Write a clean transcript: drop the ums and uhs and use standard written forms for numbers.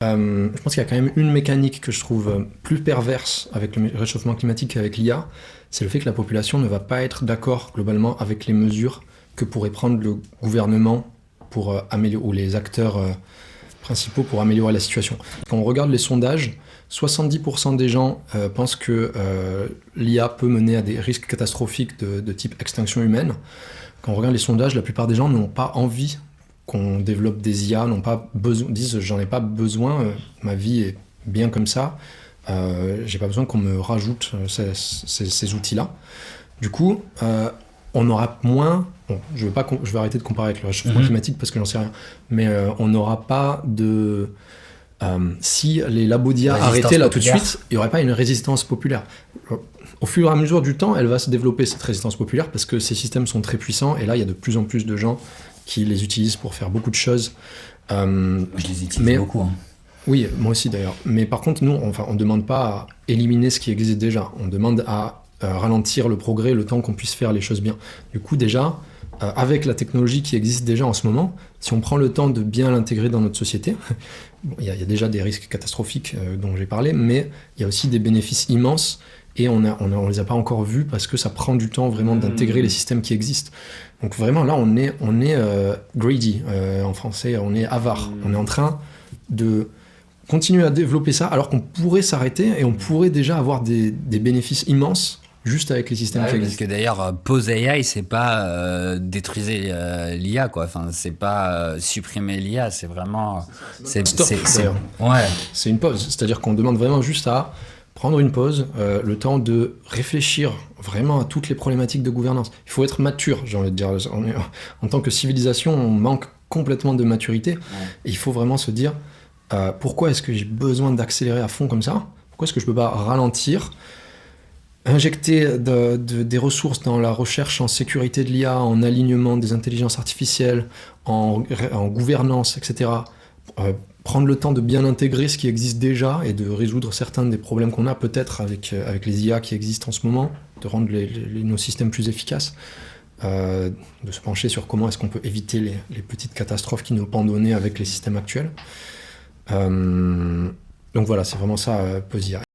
Je pense qu'il y a quand même une mécanique que je trouve plus perverse avec le réchauffement climatique qu'avec l'IA, c'est le fait que la population ne va pas être d'accord globalement avec les mesures que pourrait prendre le gouvernement pour améliorer, ou les acteurs principaux pour améliorer la situation. Quand on regarde les sondages, 70% des gens pensent que l'IA peut mener à des risques catastrophiques de type extinction humaine. Quand on regarde les sondages, la plupart des gens n'ont pas envie qu'on développe des IA, n'ont pas besoin, disent j'en ai pas besoin, ma vie est bien comme ça, j'ai pas besoin qu'on me rajoute ces outils-là. Du coup, on aura moins, bon, je vais arrêter de comparer avec le réchauffement climatique parce que j'en sais rien, mais on n'aura pas de... si les labos d'IA arrêtaient là tout de suite, il n'y aurait pas une résistance populaire. Au fur et à mesure du temps, elle va se développer cette résistance populaire parce que ces systèmes sont très puissants et là, il y a de plus en plus de gens qui les utilisent pour faire beaucoup de choses. Je les utilise beaucoup. Hein. Oui, moi aussi d'ailleurs. Mais par contre, nous, on ne demande pas à éliminer ce qui existe déjà. On demande à ralentir le progrès, le temps qu'on puisse faire les choses bien. Du coup, déjà, avec la technologie qui existe déjà en ce moment, si on prend le temps de bien l'intégrer dans notre société, il y a déjà des risques catastrophiques dont j'ai parlé, mais il y a aussi des bénéfices immenses et on les a pas encore vus parce que ça prend du temps vraiment d'intégrer les systèmes qui existent. Donc vraiment là, on est greedy en français, on est avare. On est en train de continuer à développer ça alors qu'on pourrait s'arrêter et on pourrait déjà avoir des bénéfices immenses juste avec les systèmes qui existent. Parce que d'ailleurs, Pose AI, c'est pas détruisez l'IA, quoi. Enfin, c'est pas supprimer l'IA, c'est vraiment... Stop, d'ailleurs. Ouais. C'est une pause. C'est-à-dire qu'on demande vraiment juste à prendre une pause, le temps de réfléchir vraiment à toutes les problématiques de gouvernance. Il faut être mature, j'ai envie de dire. En tant que civilisation, on manque complètement de maturité. Et il faut vraiment se dire, pourquoi est-ce que j'ai besoin d'accélérer à fond comme ça ? Pourquoi est-ce que je peux pas ralentir ? Injecter des ressources dans la recherche en sécurité de l'IA, en alignement des intelligences artificielles, en gouvernance, etc. Prendre le temps de bien intégrer ce qui existe déjà et de résoudre certains des problèmes qu'on a peut-être avec les IA qui existent en ce moment, de rendre nos systèmes plus efficaces, de se pencher sur comment est-ce qu'on peut éviter les petites catastrophes qui nous pendent au nez avec les systèmes actuels. Donc voilà, c'est vraiment ça, Pose AI.